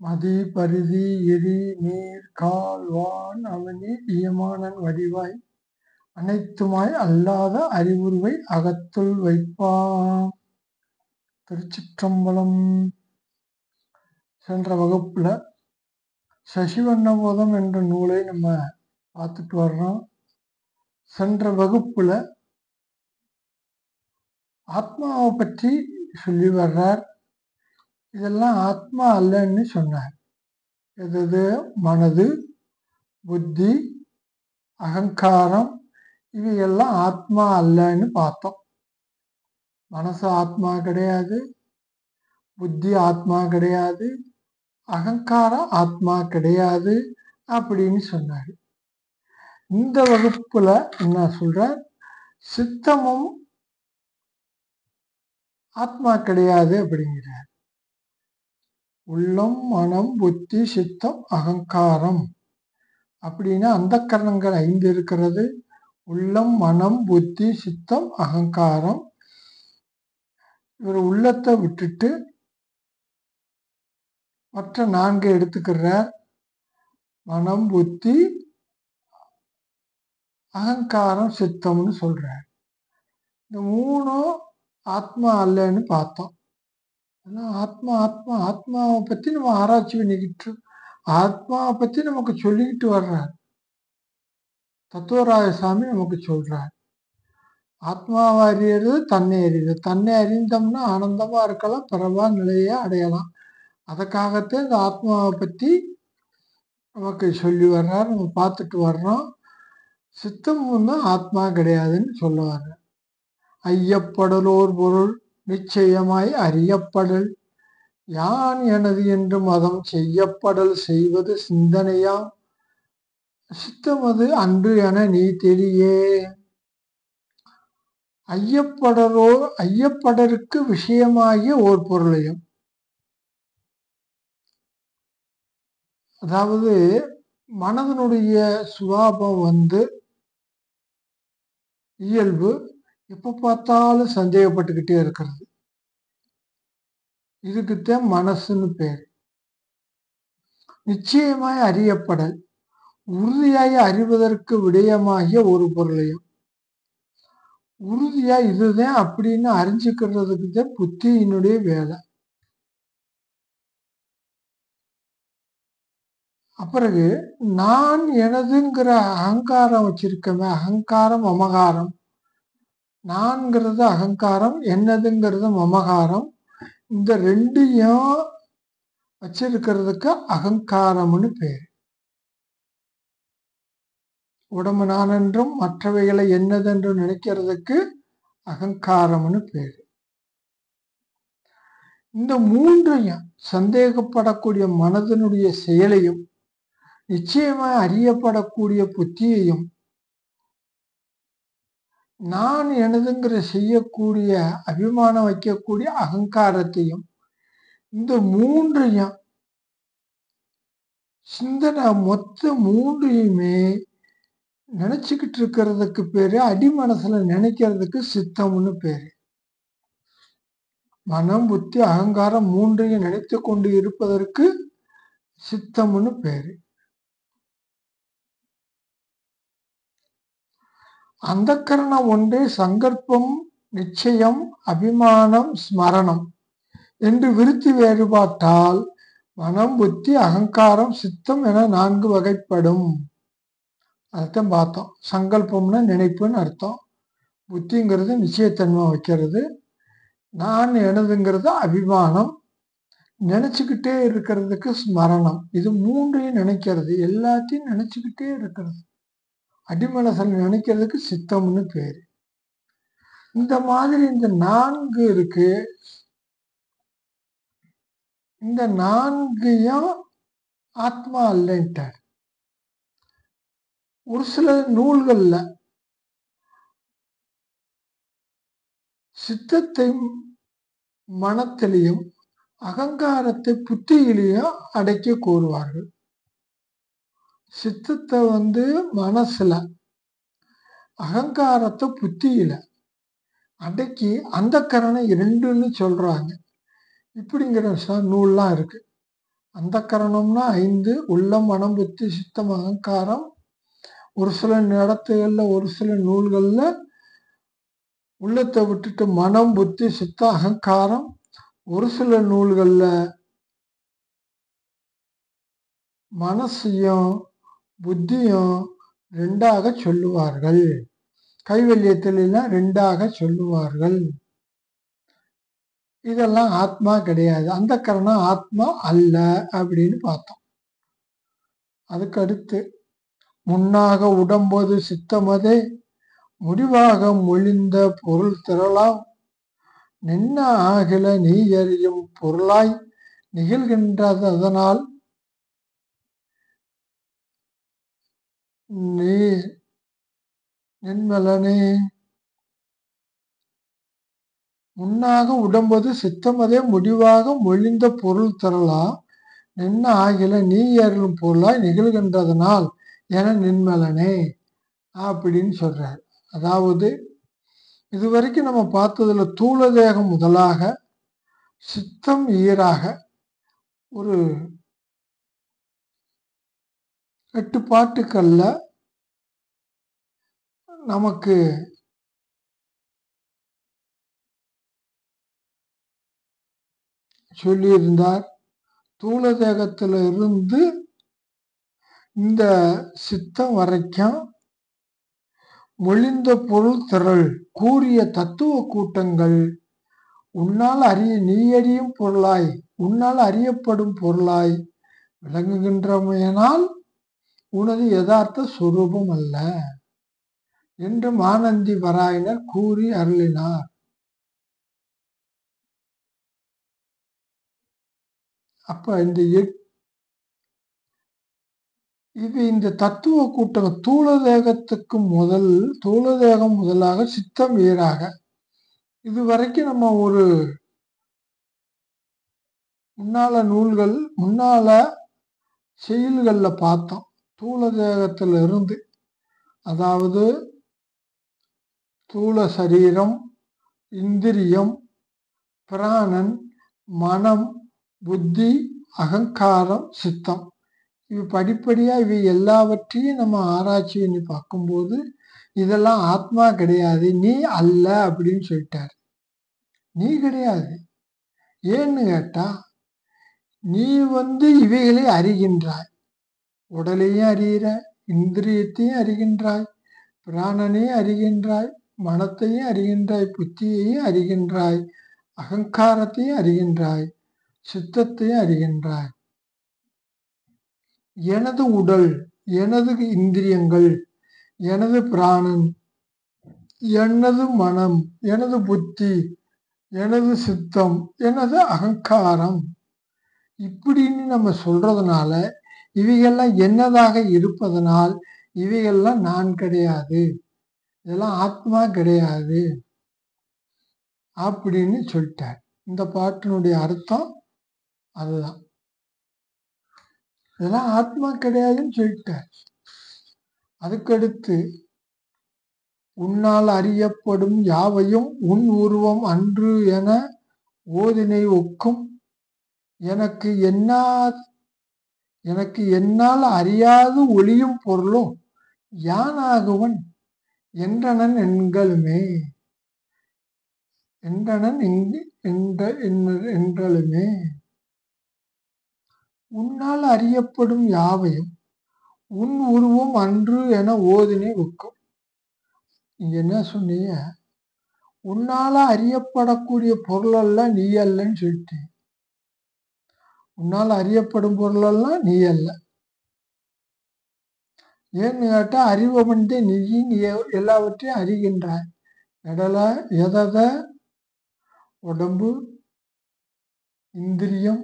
மதி பரிதி எரி நீர் கால் வான் அவனி இயமானன் வடிவாய் அனைத்துமாய் அல்லாத அறிவுருவை அகத்துள் வைப்பாம். திருச்சிற்றம்பலம். சென்ற வகுப்புல சசிவண்ணபோதம் என்ற நூலை நம்ம பார்த்துட்டு வர்றோம். சென்ற வகுப்புல ஆத்மாவை பற்றி சொல்லி வர்றார். இதெல்லாம் ஆத்மா அல்லன்னு சொன்னார். எது? மனது, புத்தி, அகங்காரம், இவையெல்லாம் ஆத்மா அல்லன்னு பார்த்தோம். மனசு ஆத்மா கிடையாது, புத்தி ஆத்மா கிடையாது, அகங்காரம் ஆத்மா கிடையாது அப்படின்னு சொன்னாரு. இந்த வகுப்புல என்ன சொல்ற, சித்தமும் ஆத்மா கிடையாது அப்படிங்கிறார். உள்ளம், மனம், புத்தி, சித்தம், அகங்காரம் அப்படின்னா அந்த கரணங்கள் 5 இருக்கிறது. உள்ளம், மனம், புத்தி, சித்தம், அகங்காரம். இவர் உள்ளத்தை விட்டுட்டு மற்ற 4 எடுத்துக்கிறார். மனம், புத்தி, அகங்காரம், சித்தம்னு சொல்றார். இந்த 3 ஆத்மா அல்லன்னு பார்த்தோம். ஆத்மா ஆத்மா ஆத்மாவை பத்தி நம்ம ஆராய்ச்சி பண்ணிக்கிட்டு, ஆத்மாவை பத்தி நமக்கு சொல்லிக்கிட்டு வர்றார். தத்துவராயசாமி நமக்கு சொல்றார். ஆத்மாவை அறியறது தன்னை அறியுது. தன்னை அறிந்தோம்னா ஆனந்தமா இருக்கலாம், பிறவா நிலையை அடையலாம். அதுக்காகத்தான் இந்த ஆத்மாவை பத்தி நமக்கு சொல்லி வர்றார். நம்ம பார்த்துட்டு வர்றோம். சித்தம் தான் ஆத்மா கிடையாதுன்னு சொல்ல வர்ற. ஐயப்படலோர் பொருள் நிச்சயமாய் அறியப்படல் யான் எனது என்று மதம் செய்யப்படல் செய்வது சிந்தனையா சித்தமது அன்று என நீ தெரியே. ஐயப்படருக்கு விஷயமாகிய ஓர் பொருளையும், அதாவது மனதனுடைய சுபாவம் இயல்பு எப்ப பார்த்தாலும் சந்தேகப்பட்டுக்கிட்டே இருக்கிறது. இதுக்குத்தான் மனசுன்னு பேர். நிச்சயமாய் அறியப்படல் உறுதியாய் அறிவதற்கு விடயமாகிய ஒரு பொருளையும், உறுதியா இதுதான் அப்படின்னு அறிஞ்சுக்கிறதுக்கு தான் புத்தியினுடைய வேலை. அப்பிறகு நான் எனதுங்கிற அகங்காரம் வச்சிருக்கமே, அகங்காரம் மமகாரம். நான்கிறது அகங்காரம், என்னதுங்கிறது மமகாரம். இந்த 2யும் வச்சிருக்கிறதுக்கு அகங்காரம்னு பேரு. உடம்பு நான் என்றும் மற்றவைகளை என்னதென்று நினைக்கிறதுக்கு அகங்காரம்னு பேரு. இந்த 3யும் சந்தேகப்படக்கூடிய மனதனுடைய செயலையும், நிச்சயமா அறியப்படக்கூடிய புத்தியையும், நான் எனதுங்கிற செய்யக்கூடிய அபிமானம் வைக்கக்கூடிய அகங்காரத்தையும், இந்த 3யும் சிந்தனை மொத்த 3யுமே நினைச்சுக்கிட்டு இருக்கிறதுக்கு பேரு, அடிமனசுல நினைக்கிறதுக்கு சித்தம்னு பேரு. மனம், புத்தி, அகங்காரம் 3யும் நினைத்து கொண்டு இருப்பதற்கு சித்தம்னு பேரு. அந்த கரணம் ஒன்றே சங்கற்பம், நிச்சயம், அபிமானம், ஸ்மரணம் என்று விருத்தி வேறுபாட்டால் மனம், புத்தி, அகங்காரம், சித்தம் என 4 வகைப்படும். அதைத்தான் பார்த்தோம். சங்கல்பம்னா நினைப்புன்னு அர்த்தம். புத்திங்கிறது நிச்சயத்தன்மை வைக்கிறது. நான் எனதுங்கிறது அபிமானம், நினைச்சுக்கிட்டே இருக்கிறதுக்கு ஸ்மரணம். இது 3யும் நினைக்கிறது, எல்லாத்தையும் நினைச்சுக்கிட்டே இருக்கிறது. அடிமனசில் நினைக்கிறதுக்கு சித்தம்னு பேரு. இந்த மாதிரி இந்த 4 இருக்கு. இந்த 4யும் ஆத்மா அல்லன்ட்டார். ஒரு சில நூல்கள்ல சித்தத்தை மனத்திலையும் அகங்காரத்தை புத்தியிலையும் அடக்கி கூறுவார்கள். சித்தத்தை மனசுல, அகங்காரத்தை புத்தியில அடக்கி அந்த கரணம் 2ன்னு சொல்றாங்க. இப்படிங்கிற நூல்லாம் இருக்கு. அந்த கரணம்னா 5, உள்ளம் மனம் புத்தி சித்தம் அகங்காரம். ஒரு சில இடத்துகள்ல ஒரு சில நூல்கள்ல உள்ளத்தை விட்டுட்டு மனம் புத்தி சித்தம் அகங்காரம், ஒரு சில நூல்கள்ல மனசையும் புத்தியும் 2ஆக சொல்லுவார்கள். கைவல்யத்திலாம் 2ஆக சொல்லுவார்கள். இதெல்லாம் ஆத்மா கிடையாது. அந்த கரணம் ஆத்மா அல்ல அப்படின்னு பார்த்தோம். அதுக்கு அடுத்து முன்னாக உடம்பொது சித்தமதே முடிவாக மொழிந்த பொருள் திரளாம் நின்ன ஆகில நீ அறியும் பொருளாய் நிகழ்கின்றது. அதனால் நீ நின்மலனே முன்னாக உடம்பது சித்தமதே முடிவாக மொழிந்த பொருள் தரலாம் நின்ன ஆகில நீ அறியும் பொருளாய் நிகழ்கின்றதனால் என நின்மலனே அப்படின்னு சொல்றார். அதாவது இதுவரைக்கும் நம்ம பார்த்ததுல தூள தேகம் முதலாக சித்தம் ஈராக ஒரு 8 பாட்டுக்கள்ல நமக்கு சொல்லியிருந்தார். தூள தேகத்துல இருந்து இந்த சித்தம் வரைக்கும் மொழிந்த பொருள் திரள் கூறிய தத்துவ கூட்டங்கள் உன்னால் நீ அறியும் பொருளாய் உன்னால் அறியப்படும் பொருளாய் விளங்குகின்றமையினால் உனது யதார்த்த சுரூபம் அல்ல என்று மானந்தி வராயினர் கூறி அருளினார். அப்ப இந்த தத்துவ கூட்டம் தூள தேகம் முதலாக சித்தம் ஈராக இதுவரைக்கும் நம்ம ஒரு முன்னால செயல்கள்ல பார்த்தோம். தூள தேகத்துல இருந்து அதாவது தூள சரீரம், இந்திரியம், பிராணன், மனம், புத்தி, அகங்காரம், சித்தம் இவை படிப்படியா இவை எல்லாவற்றையும் நம்ம ஆராய்ச்சி பண்ணி பார்க்கும்போது இதெல்லாம் ஆத்மா கிடையாது, நீ அல்ல அப்படின்னு சொல்லிட்டார். நீ கிடையாது. ஏன்னு கேட்டா நீ இவைகளை அறிகின்றாய். உடலையும் அறிகிற, இந்திரியத்தையும் அறிகின்றாய், பிராணனையும் அறிகின்றாய், மனத்தையும் அறிகின்றாய், புத்தியையும் அறிகின்றாய், அகங்காரத்தையும் அறிகின்றாய், சித்தத்தையும் அறிகின்றாய். எனது உடல், எனது இந்திரியங்கள், எனது பிராணன், எனது மனம், எனது புத்தி, எனது சித்தம், எனது அகங்காரம் இப்படின்னு நம்ம சொல்றதுனால இவைகள்லாம் என்னதாக இருப்பதனால் இவைகள்லாம் நான் கிடையாது, இதெல்லாம் ஆத்மா கிடையாது அப்படின்னு சொல்லிட்டார். இந்த பாட்டினுடைய அர்த்தம் அதுதான். இதெல்லாம் ஆத்மா கிடையாதுன்னு சொல்லிட்டார். அதுக்கடுத்து உன்னால் அறியப்படும் யாவையும் உன் உருவம் அன்று என ஓதினை ஒக்கும் எனக்கு என்னால் அறியாது ஒளியும் பொருளும் யானாகுவன் என்றனன் எண்களுமே என்றலுமே. உன்னால் அறியப்படும் யாவையும் உன் உருவம் அன்று என ஓதினை ஒக்கும். நீங்க என்ன சொன்னீங்க? உன்னால அறியப்படக்கூடிய பொருள் எல்லாம் நீ அல்லன்னு சொல்லிட்டீங்க. உன்னால் அறியப்படும் பொருள் எல்லாம் நீ அல்ல. ஏன்னு கேட்டா அறிவன் நீ எல்லாவற்றையும் அறிகின்றாய். எதை உடம்பு, இந்திரியம்,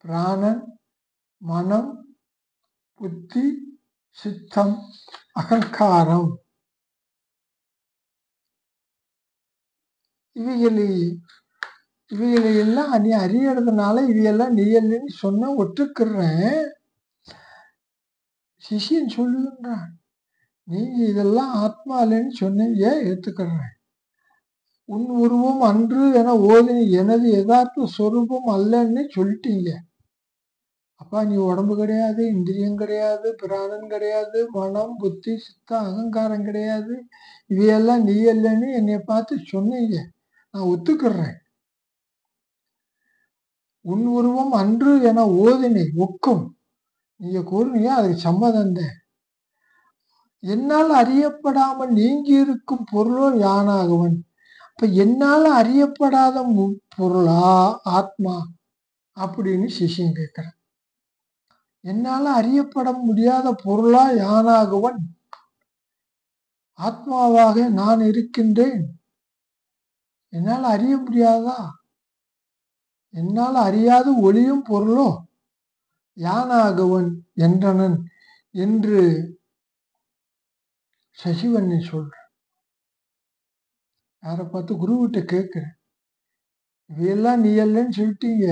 பிராணன், மனம், புத்தி, சித்தம், அகங்காரம் இவைகளை எல்லாம் நீ அறியறதுனால இவையெல்லாம் நீ இல்லைன்னு சொன்ன ஒத்துக்கிறேன். சிஷியன் சொல்லுகின்றான், நீங்க இதெல்லாம் ஆத்மா இல்லைன்னு சொன்னீங்க, ஏத்துக்கிறேன். உன் உருவம் அன்று என ஓதினி எனது யதார்த்த சொரூபம் அல்லன்னு சொல்லிட்டீங்க. அப்பா நீ உடம்பு கிடையாது, இந்திரியம் கிடையாது, பிராணன் கிடையாது, மனம், புத்தி, சித்தம், அகங்காரம் கிடையாது, இவையெல்லாம் நீ இல்லைன்னு என்னை பார்த்து சொன்னீங்க, நான் ஒத்துக்கிறேன். உன் உருவம் அன்று என ஓதினை ஒக்கும், நீங்க கூறுனீங்க, அதுக்கு சம்மதம் தான். என்னால் அறியப்படாமல் நீங்கி இருக்கும் பொருளோ யானாகவன். இப்ப என்னால அறியப்படாத பொருளா ஆத்மா அப்படின்னு சிஷ்யன் கேட்கிறான். என்னால அறியப்பட முடியாத பொருளா யானாகவன், ஆத்மாவாக நான் இருக்கின்றேன், என்னால் அறிய முடியாதா? என்னால் அறியாது ஒளியும் பொருளோ யானாகவன் என்றனன் என்று சசிவண்ணி சொல்ற. யாரை பார்த்து? குருவிட்ட கேட்கிறேன். இவையெல்லாம் நீ அல்லன்னு சொல்லிட்டீங்க,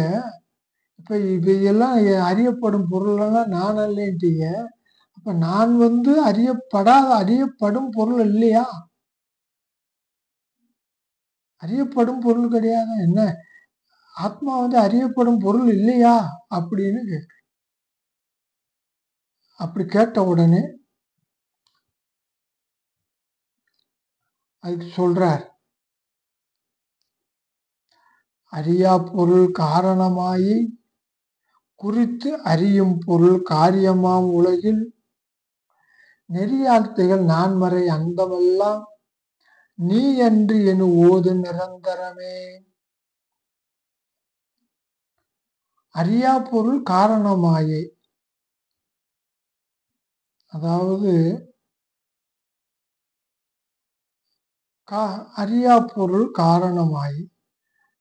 இப்ப இவையெல்லாம் அறியப்படும் பொருளெல்லாம் நான் அல்லன்ட்டீங்க, அப்ப நான் அறியப்படும் பொருள் இல்லையா? அறியப்படும் பொருள் கிடையாது, என்ன ஆத்மா அறியப்படும் பொருள் இல்லையா அப்படின்னு கேட்க. அப்படி கேட்ட உடனே அதுக்கு சொல்றார், அறியா பொருள் காரணமாயி குறித்து அறியும் பொருள் காரியமாம் உலகில் நெறியாழ்த்தைகள் நான்மறை அந்தமெல்லாம் நீ என்று என ஓது நிரந்தரமே. அறியா பொருள் காரணமாயே, அதாவது அறியா பொருள் காரணமாயி,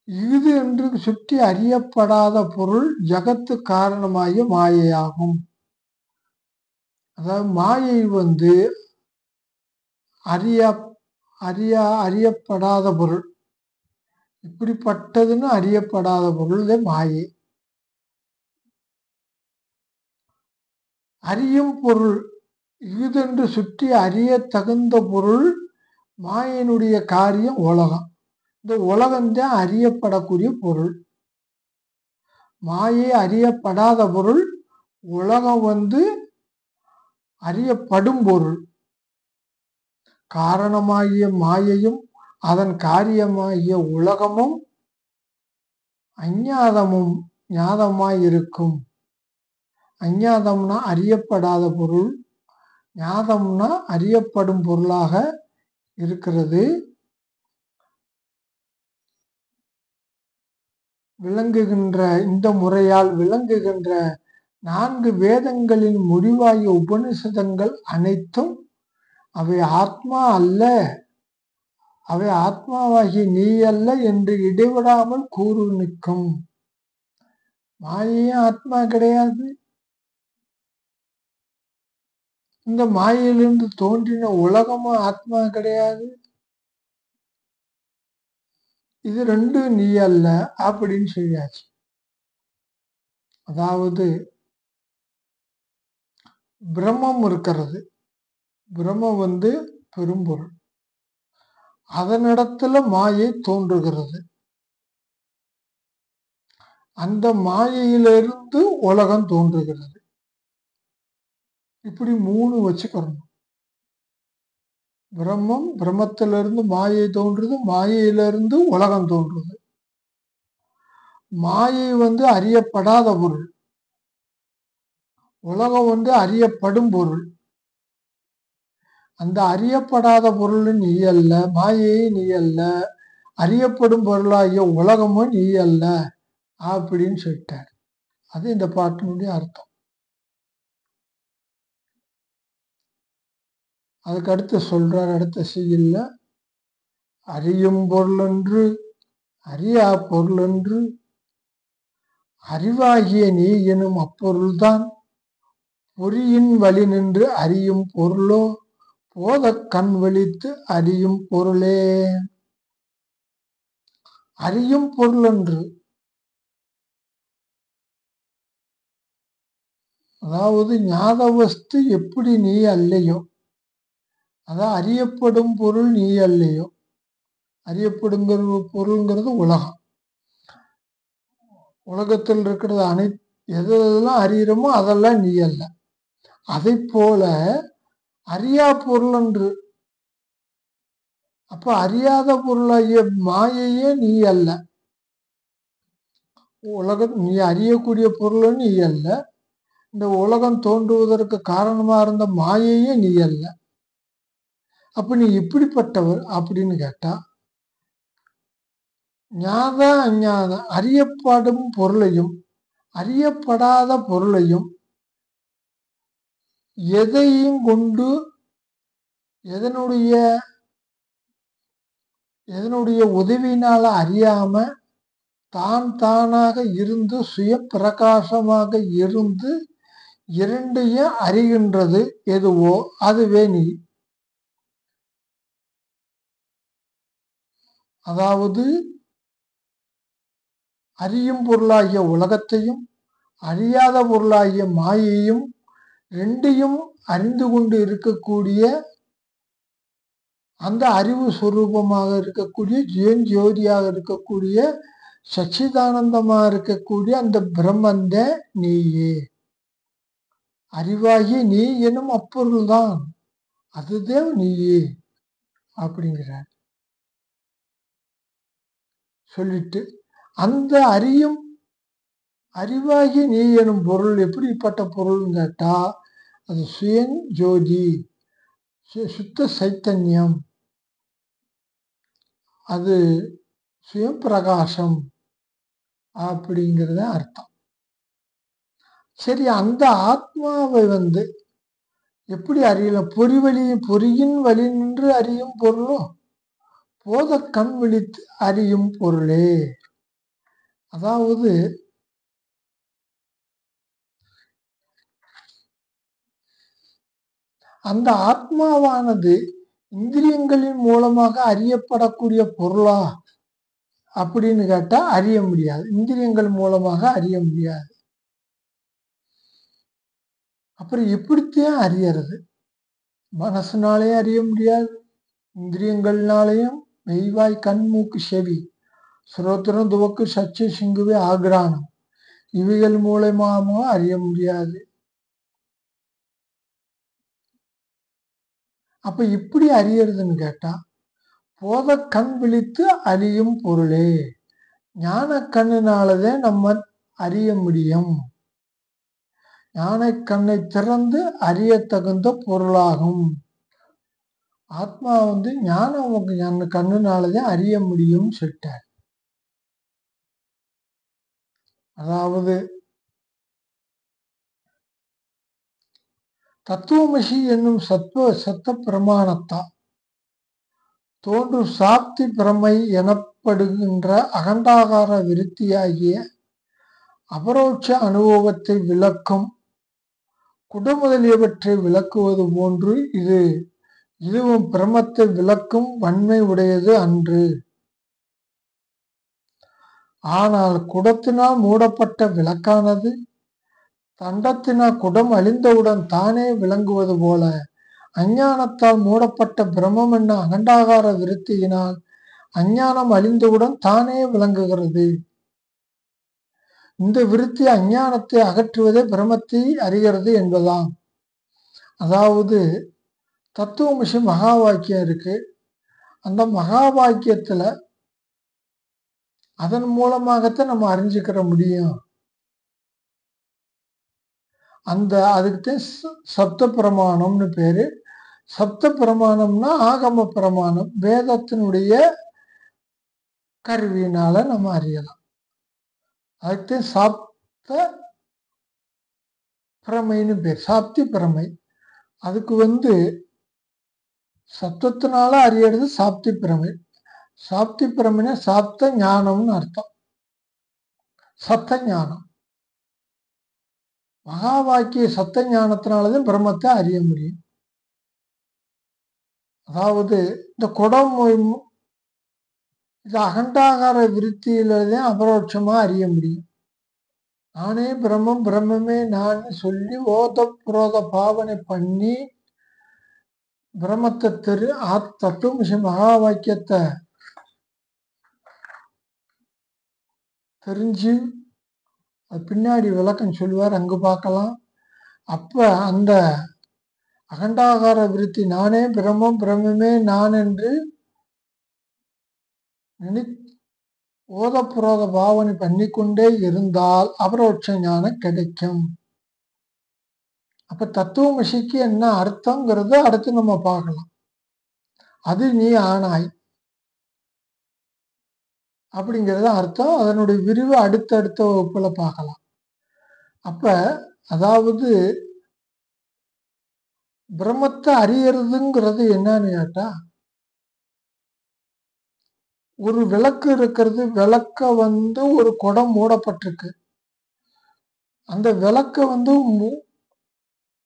இது என்று சுற்றி அறியப்படாத பொருள் ஜகத்து காரணமாகிய மாயையாகும். அதாவது மாயை அறியப்படாத பொருள், இப்படிப்பட்டதுன்னு அறியப்படாத பொருள் மாயை. அறியும் பொருள் இதுதென்று சுற்றி அறிய தகுந்த பொருள் மாயினுடைய காரியம் உலகம். இந்த உலகம்தான் அறியப்படக்கூடிய பொருள். மாயை அறியப்படாத பொருள், உலகம் அறியப்படும் பொருள். காரணமாகிய மாயையும் அதன் காரியமாகிய உலகமும் அஞ்ஞாதமும் ஞாதமாயிருக்கும். அஞ்ஞாதம்னா அறியப்படாத பொருள், ஞாதம்னா அறியப்படும் பொருளாக இருக்கிறது. விளங்குகின்ற இந்த முறையால் விளங்குகின்ற 4 வேதங்களின் முடிவாகிய உபனிஷதங்கள் அனைத்தும் அவை ஆத்மா அல்ல, அவை ஆத்மாவாகிய நீ அல்ல என்று இடைவிடாமல் கூறு நிற்கும். மாயையும் ஆத்மா கிடையாது, இந்த மாயையிலிருந்து தோன்றின உலகமும் ஆத்மா கிடையாது, இது ரெண்டும் நீ அல்ல அப்படின்னு சொல்லியாச்சு. அதாவது பிரம்மம் இருக்கிறது, பிரம்மம் பெரும்பொருள், அதனிடத்துல மாயை தோன்றுகிறது, அந்த மாயையிலிருந்து உலகம் தோன்றுகிறது. இப்படி 3 வச்சுக்கிறோம். பிரம்மம், பிரம்மத்திலிருந்து மாயை தோன்றுது, மாயையிலிருந்து உலகம் தோன்றுது. மாயை அறியப்படாத பொருள், உலகம் அறியப்படும் பொருள். அந்த அறியப்படாத பொருள் நீ அல்ல, மாயை நீ அல்ல, அறியப்படும் பொருளாகிய உலகமும் நீ அல்ல அப்படின்னு சொல்லிட்டார். அது இந்த பாட்டினுடைய அர்த்தம். அதுக்கு அடுத்து சொல்றார், அடுத்த செய்யுள்ல, அறியும் பொருளென்று அறியா பொருளென்று அறிவாகிய நீ எனும் அப்பொருள்தான் பொறியின் வழி நின்று அறியும் பொருளோ போத கண் வலித்து அறியும் பொருளே. அறியும் பொருளென்று, அதாவது ஞாதவஸ்து எப்படி நீ அல்லையோ, அதான் அறியப்படும் பொருள் நீ அல்லையோ. அறியப்படுங்கிற பொருள்ங்கிறது உலகம். உலகத்தில் இருக்கிறது எதெல்லாம் அறிகிறோமோ அதெல்லாம் நீ அல்ல. அதை போல அறியா பொருள் என்று. அப்ப அறியாத பொருளாகிய மாயையே நீ அல்ல. உலகம் நீ அறியக்கூடிய பொருளும் நீ அல்ல. இந்த உலகம் தோன்றுவதற்கு காரணமா இருந்த மாயையே நீ அல்ல. அப்ப நீ எப்படிப்பட்டவர் அப்படின்னு கேட்டா, ஞாத அஞ்ஞாத அறியப்படும் பொருளையும் அறியப்படாத பொருளையும் எதையும் கொண்டு எதனுடைய உதவியினால அறியாம தான் தானாக இருந்து சுய பிரகாசமாக இருந்து இரண்டையும் அறிகின்றது எதுவோ அதுவே நீ. அதாவது அறியும் பொருளாகிய உலகத்தையும் அறியாத பொருளாகிய மாயையும் ரெண்டையும் அறிந்து கொண்டு இருக்கக்கூடிய அந்த அறிவு சுரூபமாக இருக்கக்கூடிய ஜோதியாக இருக்கக்கூடிய சச்சிதானந்தமா இருக்கக்கூடிய அந்த பிரம்மந்த நீயே. அறிவாகி நீ எனும் அப்பொருள்தான், அதுதான் நீயே அப்படிங்கிறார். சொல்லிட்டு அந்த அறிவாகி நீ எனும் பொருள் எப்படிப்பட்ட பொருள்னு கேட்டா, அது சுயன் ஜோதி, சுத்த சைத்தன்யம், அது சுயம் பிரகாசம் அப்படிங்கிறத அர்த்தம். சரி, அந்த ஆத்மாவை எப்படி அறியலாம்? பொறியின் வழி நின்று அறியும் பொருளும் போத கண் விழித்து அறியும் பொருளே. அதாவது அந்த ஆத்மாவானது இந்திரியங்களின் மூலமாக அறியப்படக்கூடிய பொருளா அப்படின்னு கேட்டா அறிய முடியாது. இந்திரியங்கள் மூலமாக அறிய முடியாது. அப்புறம் எப்படித்தான் அறியறது? மனசுனாலேயும் அறிய முடியாது, இந்திரியங்கள்னாலையும் மெய்வாய் கண் மூக்கு செவி சுரோத்திரம் துவக்கு சச்சு சிங்குவே ஆக்ரானம் இவைகள் மூலமாகவும் அறிய முடியாது. அப்ப இப்படி அறியறதுன்னு கேட்டா, போத கண் விழித்து அறியும் பொருளே. ஞான கண்ணினாலதான் நம்ம அறிய முடியும். ஞான கண்ணை திறந்து அறிய தகுந்த பொருளாகும். ஆத்மா ஞான கண்ணுனாலதான் அறிய முடியும் சொல்லிட்டார். அதாவது தத்துவமசி என்னும் சத்த பிரமாணத்தால் தோன்றும் சாப்தி பிரமை எனப்படுகின்ற அகண்டாகார விருத்தியாகிய அபரோட்ச அனுபவத்தை விளக்கும் குடமுதலியவற்றை விளக்குவது போன்று இதுவும் பிரமத்தை விளக்கும் வன்மை உடையது அன்று. ஆனால் குடத்தினால் மூடப்பட்ட விளக்கானது தண்டத்தினால் குடம் அழிந்தவுடன் தானே விளங்குவது போல அஞ்ஞானத்தால் மூடப்பட்ட பிரம்மம் என்ன அகண்டாகார விருத்தியினால் அஞ்ஞானம் அழிந்தவுடன் தானே விளங்குகிறது. இந்த விருத்தி அஞ்ஞானத்தை அகற்றுவதே பிரம்மத்தை அறிகிறது என்பதாம். அதாவது தத்துவமசி மகா வாக்கியம் இருக்கு. அந்த மகா வாக்கியத்துல அதன் மூலமாகத்தான் நம்ம அறிஞ்சுக்கிற முடியும். அதுக்குத்தான் சப்த பிரமாணம்னு பேரு. சப்த பிரமாணம்னா ஆகம பிரமாணம், வேதத்தினுடைய கருவியினால நம்ம அறியலாம். அதுக்குத்தான் சாப்த பிரமைன்னு பேர், சாப்தி பிரமை. அதுக்கு சப்தத்தினால அறியறது சாப்தி பிரமை. சாப்தி பிரமைனா சாப்த ஞானம்னு அர்த்தம். சத்த ஞானம், மகா வாக்கிய சத்த ஞானத்தினாலதான் பிரம்மத்தை அறிய முடியும். அதாவது இந்த குடம் இது அகண்டாகார விருத்தியில்தான் அபரோட்சமா அறிய முடியும். நானே பிரம்மம், பிரம்மமே நான் சொல்லி ஓத புரோத பாவனை பண்ணி பிரம்மத்தை தத்துவமசி மகா வாக்கியத்தை தெரிஞ்சு அது பின்னாடி விளக்கம் சொல்லுவார், அங்கு பார்க்கலாம். அப்ப அந்த அகண்டாகார விருத்தி நானே பிரம்மம் பிரம்மே நான் என்று நினை ஓதப்புரோத பாவனை பண்ணிக்கொண்டே இருந்தால் அபரோட்ச ஞானம் கிடைக்கும். அப்ப தத்துவமசிக்கு என்ன அர்த்தங்கிறத அடுத்து நம்ம பார்க்கலாம். அது நீ ஆனாய் அப்படிங்கிறது அர்த்தம். அதனுடைய விரிவு அடுத்தடுத்த வகுப்புல பார்க்கலாம். அப்ப அதாவது பிரம்மத்தை அறியறதுங்கிறது என்னன்னு கேட்டா, ஒரு விளக்கு இருக்கிறது. விளக்க ஒரு குடம் மூடப்பட்டிருக்கு. அந்த விளக்க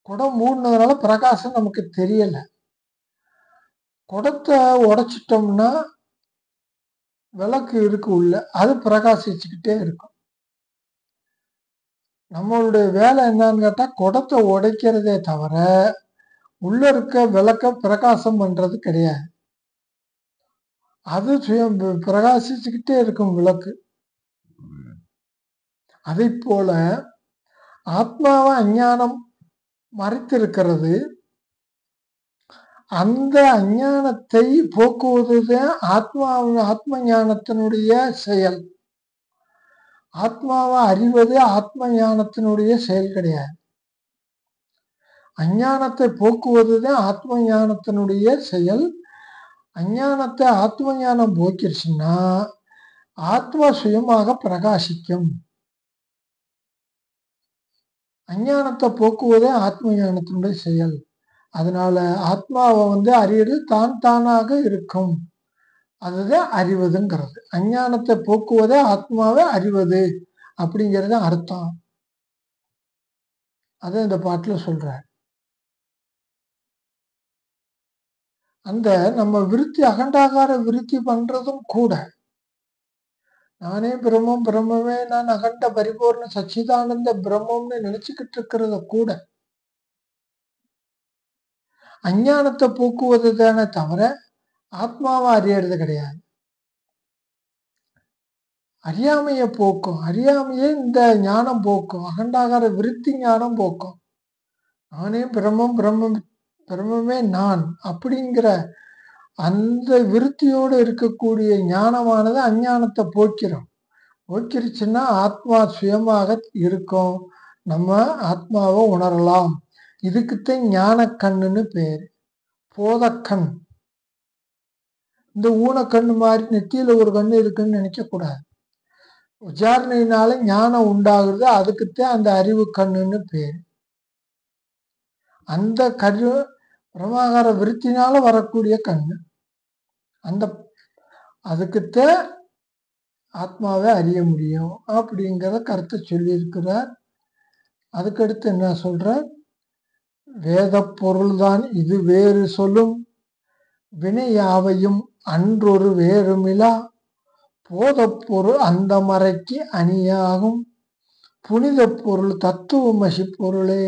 குடம் மூடினதுனால பிரகாசம் நமக்கு தெரியல. குடத்தை உடைச்சிட்டோம்னா விளக்கு இருக்கு உள்ள, அது பிரகாசிச்சுக்கிட்டே இருக்கும். நம்மளுடைய வேலை என்னன்னு கேட்டா, குடத்தை உடைக்கிறதே தவிர உள்ள இருக்க விளக்க பிரகாசம் பண்றது கிடையாது. அது பிரகாசிச்சுக்கிட்டே இருக்கும் விளக்கு. அதை போல ஆத்மாவை அஞ்ஞானம் மறைத்திருக்கிறது. அந்த அஞ்ஞானத்தை போக்குவதுதான் ஆத்ம ஞானத்தினுடைய செயல். ஆத்மாவை அறிவது ஆத்ம ஞானத்தினுடைய செயல் கிடையாது. அஞ்ஞானத்தை போக்குவதுதான் ஆத்ம ஞானத்தினுடைய செயல். அஞ்ஞானத்தை ஆத்ம ஞானம் போக்கிருச்சுன்னா ஆத்மா சுயமாக பிரகாசிக்கும். அஞ்ஞானத்தை போக்குவதே ஆத்ம ஞானத்தினுடைய செயல். அதனால ஆத்மாவை அறியறது தான் தானாக இருக்கும். அதுதான் அறிவதுங்கிறது. அஞ்ஞானத்தை போக்குவதே ஆத்மாவை அறிவது அப்படிங்கிறது அர்த்தம். அதை இந்த பாட்டுல சொல்ற. அந்த நம்ம விருத்தி அகண்டாகார விருத்தி பண்றதும் கூட, நானே பிரம்மம் பிரம்மமே நான் அகண்ட பரிபூர்ண சச்சிதானந்த பிரம்மம்னு நினைச்சுக்கிட்டு இருக்கிறத கூட அஞ்ஞானத்தை போக்குவது தானே தவிர ஆத்மாவை அறியறது கிடையாது. அறியாமைய போக்கும். அறியாமையே இந்த ஞானம் போக்கும். அகண்டாகார விருத்தி ஞானம் போக்கும். நானே பிரம்மம் பிரம்மமே நான் அப்படிங்கிற அந்த விருத்தியோடு இருக்கக்கூடிய ஞானமானது அஞ்ஞானத்தை போக்கிறோம். போக்கிருச்சுன்னா ஆத்மா சுயமாக இருக்கும். நம்ம ஆத்மாவை உணரலாம். இதுக்குத்தான் ஞான கண்ணுன்னு பேரு. போதக்கண். இந்த ஊனக்கண்ணு மாதிரி நெத்தியில ஒரு கண்ணு இருக்குன்னு நினைக்க கூடாது. விசாரணையினால ஞானம் உண்டாகுறது. அதுக்குத்தான் அந்த அறிவு கண்ணுன்னு பேரு. அந்த கரு பிரமாகார விருத்தினால வரக்கூடிய கண்ணு. அந்த அதுக்குத்தான் ஆத்மாவை அறிய முடியும் அப்படிங்கிற கருத்தை சொல்லி இருக்கிறார். அதுக்கடுத்து என்ன சொல்ற, வேத பொருள்தான் இது வேறு சொல்லும் வினையாவையும் அன்றொரு வேறுமிலா போத பொருள் அந்த மறைக்கு அணியாகும் புனித பொருள் தத்துவமசி பொருளே.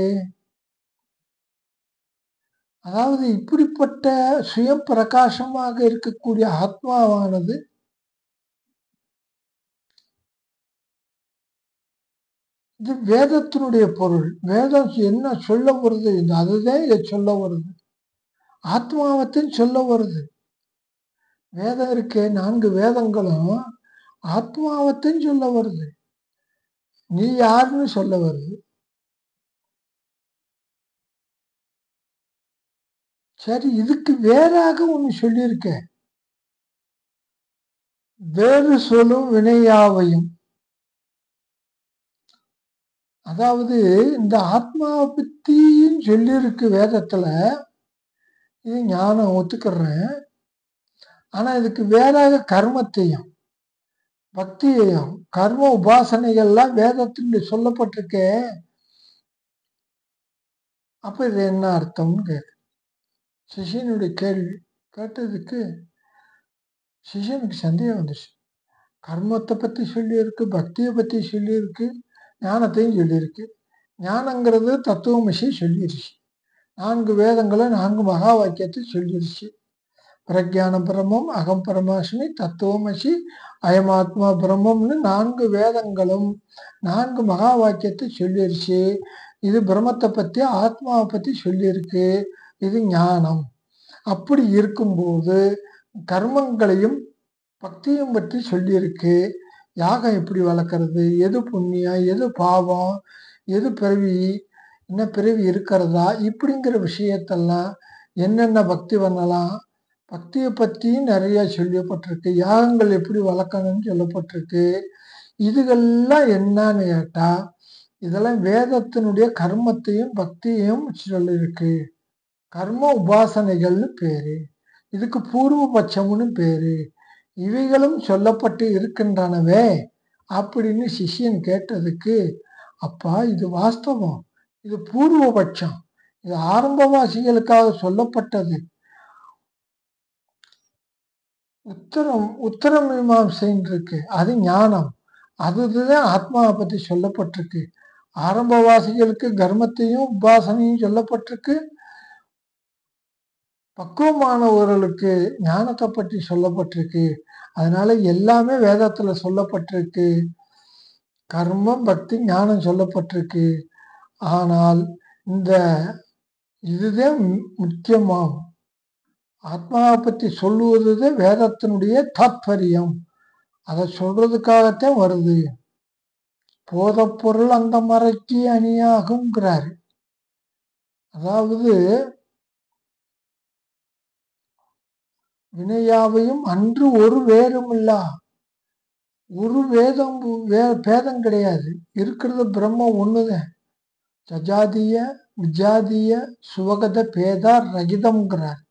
அதாவது இப்படிப்பட்ட சுய பிரகாசமாக இருக்கக்கூடிய ஆத்மாவானது இது வேதத்தினுடைய பொருள். வேதம் என்ன சொல்ல வருது, அதுதான் இதை சொல்ல வருது. ஆத்மாவத்தையும் சொல்ல வருது. வேதம் இருக்கே, 4 வேதங்களும் ஆத்மாவத்தையும் சொல்ல வருது. நீ யாருன்னு சொல்ல வருது. சரி, இதுக்கு வேறாக ஒண்ணு சொல்லியிருக்க, வேறு சொல்லும் வினையாவையும். அதாவது இந்த ஆத்மாவை பத்தியும் சொல்லியிருக்கு வேதத்துல. இது ஞானம் ஒத்துக்கிறேன். ஆனா இதுக்கு வேறாக கர்மத்தையும் பக்தியையும் கர்ம உபாசனைகள்லாம் வேதத்தினுடைய சொல்லப்பட்டிருக்கே. அப்ப இது என்ன அர்த்தம்னு கேட்கு. சிஷியனுடைய கேள்வி கேட்டதுக்கு சிஷியனுக்கு சந்தேகம் வந்துச்சு. கர்மத்தை பத்தி சொல்லியிருக்கு, பக்தியை பத்தி சொல்லியிருக்கு, ஞானத்தையும் சொல்லியிருக்கு. ஞானங்கிறது தத்துவமசி சொல்லிருச்சு. 4 வேதங்களும் 4 மகா வாக்கியத்தை சொல்லிருச்சு. பிரக்ஞான பிரம்மம், அகம் பரமாஸ்மி, தத்துவமசி, அயமாத்மா பிரம்மம்னு 4 வேதங்களும் 4 மகா வாக்கியத்தை சொல்லிருச்சு. இது பிரம்மத்தை பத்தி, ஆத்மாவை பத்தி சொல்லியிருக்கு. இது ஞானம். அப்படி இருக்கும்போது கர்மங்களையும் பக்தியும் பற்றி சொல்லியிருக்கு. யாகம் எப்படி வளர்க்கறது, எது புண்ணியம், எது பாவம், எது பிறவி, என்ன பிறவி இருக்கிறதா, இப்படிங்கிற விஷயத்தெல்லாம் என்னென்ன பக்தி பண்ணலாம், பக்தியை பற்றியும் நிறைய சொல்லப்பட்டிருக்கு. யாகங்கள் எப்படி வளர்க்கணும்னு சொல்லப்பட்டிருக்கு. இதுகள்லாம் என்னன்னு கேட்டா, இதெல்லாம் வேதத்தினுடைய கர்மத்தையும் பக்தியையும் சொல்லியிருக்கு. கர்ம உபாசனைகள்னு பேரு, இதுக்கு பூர்வ பட்சம்னு பேரு. இவைகளும் சொல்லப்பட்டு இருக்கின்றனவே அப்படின்னு சிஷ்யன் கேட்டதுக்கு, அப்பா இது வாஸ்தவம், இது பூர்வபட்சம், இது ஆரம்பவாசிகளுக்காக சொல்லப்பட்டது. உத்தர மீமாம்சைன்னு இருக்கு, அது ஞானம், அதுதான் ஆத்மாவை பத்தி சொல்லப்பட்டிருக்கு. ஆரம்பவாசிகளுக்கு கர்மத்தையும் உபாசனையும் சொல்லப்பட்டிருக்கு. பக்குவமானவர்களுக்கு ஞானத்தை பற்றி சொல்லப்பட்டிருக்கு. அதனால எல்லாமே வேதத்துல சொல்லப்பட்டிருக்கு. கர்மம், பக்தி, ஞானம் சொல்லப்பட்டிருக்கு. ஆனால் இந்த இதுதான் முக்கியமாம். ஆத்மாவை பற்றி சொல்லுவதுதான் வேதத்தினுடைய தாத்பரியம். அதை சொல்றதுக்காகத்தான் வருது. போத பொருள் அந்த மறைக்கு அணியாகுங்கிறாரு. அதாவது வினையாவையும் அன்று ஒரு வேறுமில்லா, ஒரு வேதம் பேதம் கிடையாது. இருக்கிறது பிரம்மம் ஒண்ணுதான். சஜாதிய விஜாதிய சுவகத பேதா ரகிதம்ங்கிறார்.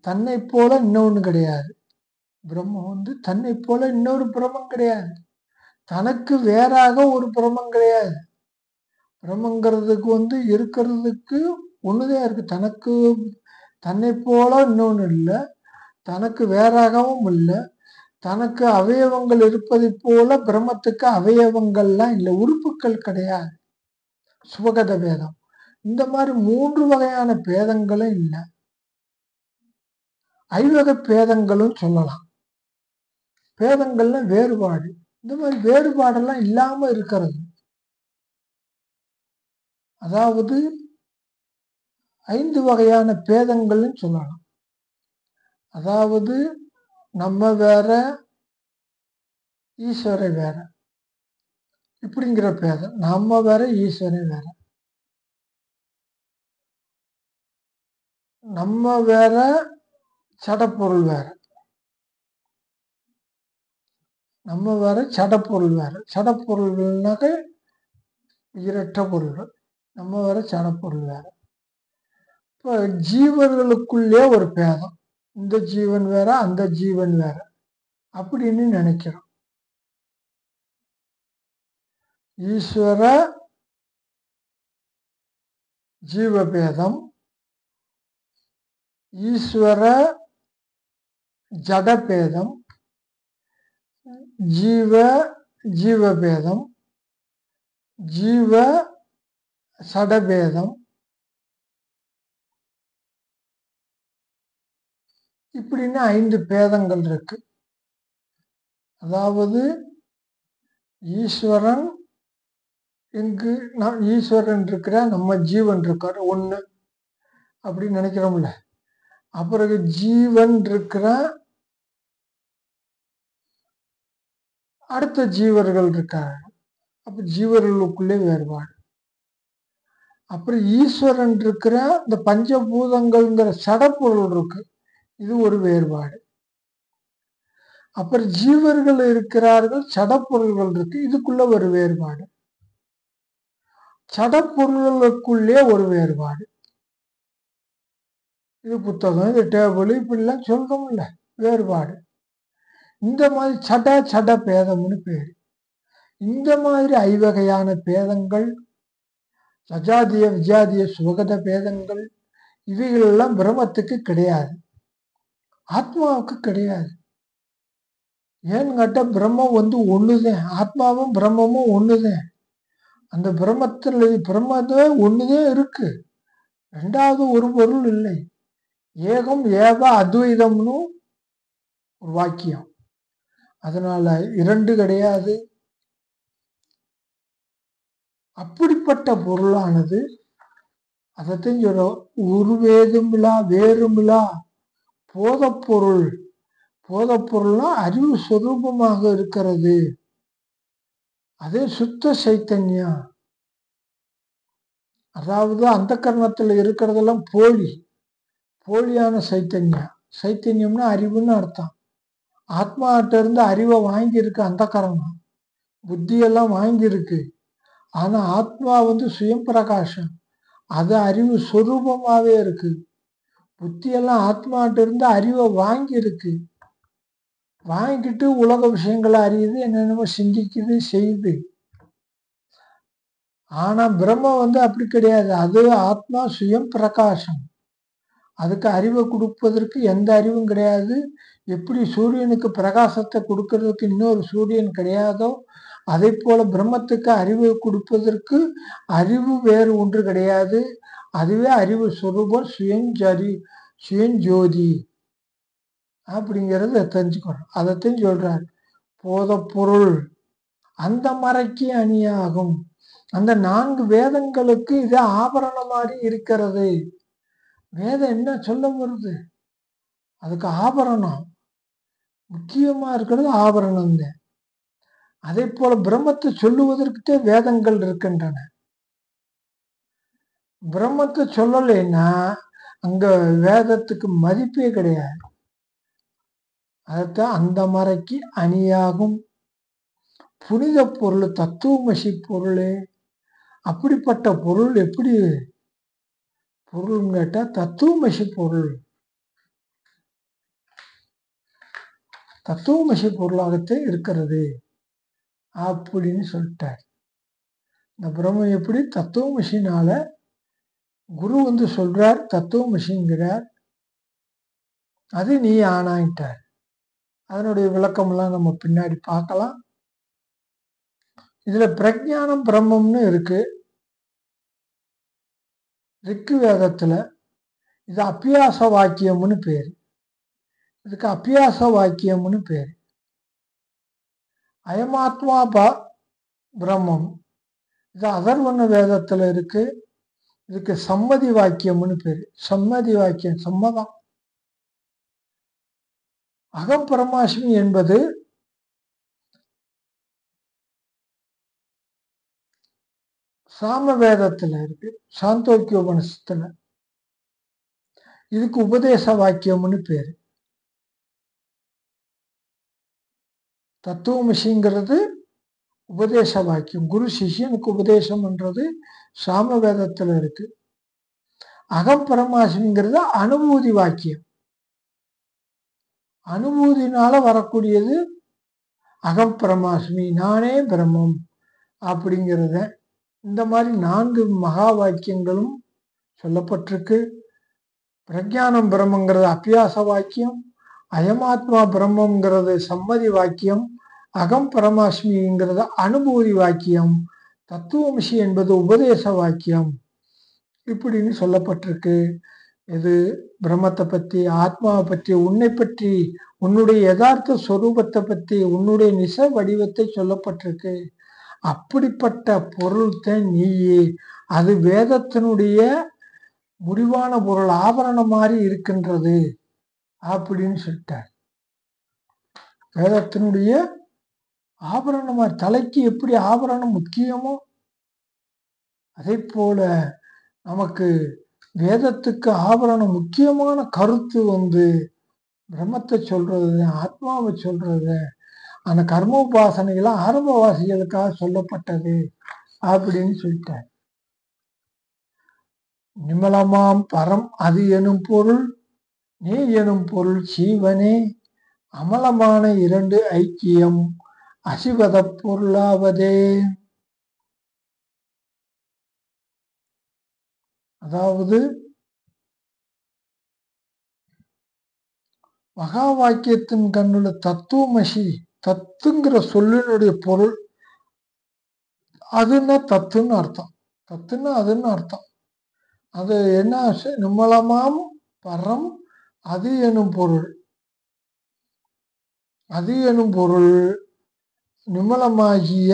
தன்னை போல இன்னொன்னு கிடையாது. பிரம்மம் தன்னை போல இன்னொரு பிரம்மம் கிடையாது. தனக்கு வேறாக ஒரு பிரம்மம் கிடையாது. பிரம்மங்கிறதுக்கு இருக்கிறதுக்கு ஒண்ணுதான் இருக்கு. தன்னை போல இன்னொன்னு இல்லை, தனக்கு வேறாகவும் இல்லை, தனக்கு அவயவங்கள் இருப்பதை போல பிரம்மத்துக்கு அவயவங்கள்லாம் இல்லை, உறுப்புகள் கிடையாது. சுவகத பேதம். இந்த மாதிரி 3 வகையான பேதங்களும் இல்லை. ஐவகை பேதங்களும் சொல்லலாம். பேதங்கள்ல வேறுபாடு, இந்த மாதிரி வேறுபாடெல்லாம் இல்லாம இருக்கிறது. அதாவது 5 வகையான பேதங்கள்னு சொல்லலாம். அதாவது நம்ம வேற, ஈஸ்வரன் வேற, இப்படிங்கிற பேதம். நம்ம வேற, ஈஸ்வரன் வேற. நம்ம வேற, சடப்பொருள் வேற. நம்ம வேற, சடப்பொருள் வேற. சடப்பொருள்னாக்க உயிரற்ற பொருள்கள். நம்ம வேற, சடப்பொருள் வேற. இப்போ ஜீவர்களுக்குள்ளே ஒரு பேதம். இந்த ஜீவன் வேற, அந்த ஜீவன் வேற அப்படின்னு நினைக்கிறோம். ஈஸ்வர ஜீவபேதம், ஈஸ்வர ஜடபேதம், ஜீவபேதம், ஜீவ சடபேதம், இப்படின்னு 5 பேதங்கள் இருக்கு. அதாவது ஈஸ்வரன் இங்கு ஈஸ்வரன் இருக்கிற, நம்ம ஜீவன் இருக்காரு ஒண்ணு அப்படின்னு நினைக்கிறோம்ல. அப்புறம் ஜீவன் இருக்கிற அடுத்த ஜீவர்கள் இருக்காங்க. அப்ப ஜீவர்களுக்குள்ளே வேறுபாடு. அப்புறம் ஈஸ்வரன் இருக்கிற இந்த பஞ்சபூதங்கள்ங்கிற சடப்பொருள் இருக்கு, இது ஒரு வேறுபாடு. அப்புறம் ஜீவர்கள் இருக்கிறார்கள், சடப்பொருள்கள் இருக்கு, இதுக்குள்ள ஒரு வேறுபாடு. சடப்பொருள்களுக்குள்ளே ஒரு வேறுபாடு. இது புத்தகம், இது டேபிள், இப்படிலாம் சொல்றோம்ல, வேறுபாடு. இந்த மாதிரி சட பேதம்னு பேரு. இந்த மாதிரி 5 வகையான பேதங்கள், சஜாதிய விஜாதிய சுவகத பேதங்கள், இவைகள் எல்லாம் பிரம்மத்துக்கு கிடையாது, ஆத்மாவுக்கு கிடையாது. ஏன்னு கேட்டா பிரம்மம் ஒண்ணுதான், ஆத்மாவும் பிரம்மமும் ஒண்ணுதான். அந்த பிரம்மத்துல பிரம்மத்தை ஒண்ணுதான் இருக்கு, ரெண்டாவது ஒரு பொருள் இல்லை. ஏகம் ஏக அத்வைதம்னு ஒரு வாக்கியம். அதனால இரண்டு கிடையாது. அப்படிப்பட்ட பொருளானது அதைத்தான் சொல்றோம், உருவேதுமில்லா வேறுமில்லா போதப்பொருள். போதப்பொருள்னா அறிவு சுரூபமாக இருக்கிறது. அதே சுத்த சைத்தன்யம். அதாவது அந்த கரணத்துல இருக்கிறதெல்லாம் போலியான சைத்தன்யம். சைத்தன்யம்னா அறிவுன்னு அர்த்தம். ஆத்மாட்ட இருந்து அறிவை வாங்கியிருக்கு அந்த கரணம், புத்தியெல்லாம் வாங்கியிருக்கு. ஆனா ஆத்மா சுயம் பிரகாசம், அது அறிவு சொரூபமாவே இருக்கு. புத்தியெல்லாம் ஆத்மாட்ட இருந்து அறிவை வாங்கியிருக்கு. வாங்கிட்டு உலக விஷயங்களை அறியுது, என்னென்னமோ சிந்திக்குது, செய்யுது. ஆனா பிரம்ம அப்படி கிடையாது. அது ஆத்மா சுயம் பிரகாசம். அதுக்கு அறிவை கொடுப்பதற்கு எந்த அறிவும் கிடையாது. எப்படி சூரியனுக்கு பிரகாசத்தை கொடுக்கறதுக்கு இன்னொரு சூரியன் கிடையாதோ, அதே போல பிரம்மத்துக்கு அறிவை கொடுப்பதற்கு அறிவு வேறு ஒன்று கிடையாது. அதுவே அறிவு சொரூபம், சுயஞ்சோதி அப்படிங்கிறத தெரிஞ்சுக்கணும். அதைத்தான் சொல்றார், போத பொருள் அந்த மறைக்கு அணியாகும். அந்த 4 வேதங்களுக்கு இது ஆபரணம் மாதிரி இருக்கிறது. வேதம் என்ன சொல்ல வருது, அதுக்கு ஆபரணம் முக்கியமா இருக்கிறது ஆபரணம் தான். அதே போல பிரம்மத்தை சொல்லுவதற்குத்தே வேதங்கள் இருக்கின்றன. பிரம்மத்தை சொல்லலைன்னா அங்க வேதத்துக்கு மதிப்பே கிடையாது. அதைத்தான் அந்த மறைக்கு அணியாகும் புனித பொருள் தத்துவமசி பொருளே. அப்படிப்பட்ட பொருள் எப்படி பொருள்னு கேட்டா தத்துவமசி பொருள். தத்துவமசி பொருளாகத்தே இருக்கிறது அப்படின்னு சொல்லிட்டார். இந்த பிரம்மம் எப்படி தத்துவமசினால குரு சொல்றார், தத்துவமசிங்கிறார், அது நீ ஆனாயிட்டார். அதனுடைய விளக்கமெல்லாம் நம்ம பின்னாடி பார்க்கலாம். இதுல பிரஜானம் பிரம்மம்னு இருக்கு ரிக்கு வேதத்துல. இது அபியாச வாக்கியம்னு பேரு. இதுக்கு அபியாச வாக்கியம்னு பேரு. அயமாத்மா பிரம்மம், இது அதர்வண வேதத்துல இருக்கு. இதுக்கு சம்மதி வாக்கியம்னு பேரு. சம்மதி வாக்கியம், சம்மதம். அகம் பரமாஸ்மி என்பது சாம வேதத்துல இருக்கு, சாந்தோக்கிய உபனிஷத்துல. இதுக்கு உபதேச வாக்கியம்னு பேரு. தத்துவமசிங்கிறது உபதேச வாக்கியம், குரு சிஷியனுக்கு உபதேசம் பண்றது சாம வேதத்துல இருக்கு. அகம் பரமாஸ்மிங்கிறது அனுபூதி வாக்கியம், அனுபூதினால வரக்கூடியது அகம் பரமாஸ்மி, நானே பிரம்மம் அப்படிங்கிறத. இந்த மாதிரி 4 மகா வாக்கியங்களும் சொல்லப்பட்டிருக்கு. பிரஜானம் பிரம்மங்கிறது அபியாச வாக்கியம், அயமாத்மா பிரம்மங்கிறது சம்மதி வாக்கியம், அகம் பரமாஸ்மிங்கிறது அனுபூதி வாக்கியம், தத்துவமசி என்பது உபதேச வாக்கியம் இப்படின்னு சொல்லப்பட்டிருக்கு. இது பிரம்மத்தை பற்றி, ஆத்மாவை பற்றி, உன்னை பற்றி, உன்னுடைய யதார்த்த ஸ்வரூபத்தை பற்றி, உன்னுடைய நிச வடிவத்தை சொல்லப்பட்டிருக்கு. அப்படிப்பட்ட பொருள் தான் நீயே. அது வேதத்தினுடைய முடிவான பொருள், ஆபரணம் மாதிரி இருக்கின்றது அப்படின்னு சொல்லிட்டார். வேதத்தினுடைய ஆபரணம் மாதிரி, தலைக்கு எப்படி ஆபரணம் முக்கியமோ அதே போல நமக்கு வேதத்துக்கு ஆபரணம் முக்கியமான கருத்து பிரம்மத்தை சொல்றது, ஆத்மாவை சொல்றது. அந்த கர்ம உபாசனைகள்லாம் ஆரம்பவாசிகளுக்காக சொல்லப்பட்டது அப்படின்னு சொல்லிட்டார். நிமலமாம் பரம் அது எனும் பொருள், நீ எனும் பொருள் சீவனே, அமலமான 2 ஐக்கியம் அசிவத பொருளாவதே. அதாவது மகா வாக்கியத்தின் கண்ணுள்ள தத்துவமசி, தத்துங்கிற சொல்லினுடைய பொருள் அதுன்னா தத்துன்னு அர்த்தம். தத்துன்னா அதுன்னு அர்த்தம். அது என்ன, நிம்மலமாம் பரம் அது எனும் பொருள். அது எனும் பொருள் நிமலமாகிய,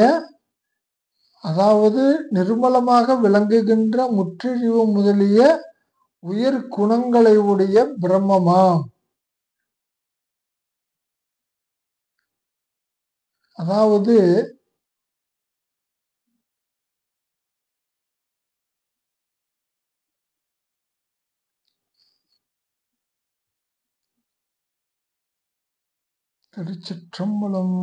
அதாவது நிர்மலமாக விளங்குகின்ற முற்றறிவு முதலிய உயர் குணங்களை உடைய பிரம்மமாம். அதாவது திருச்சிற்றம்பலம்.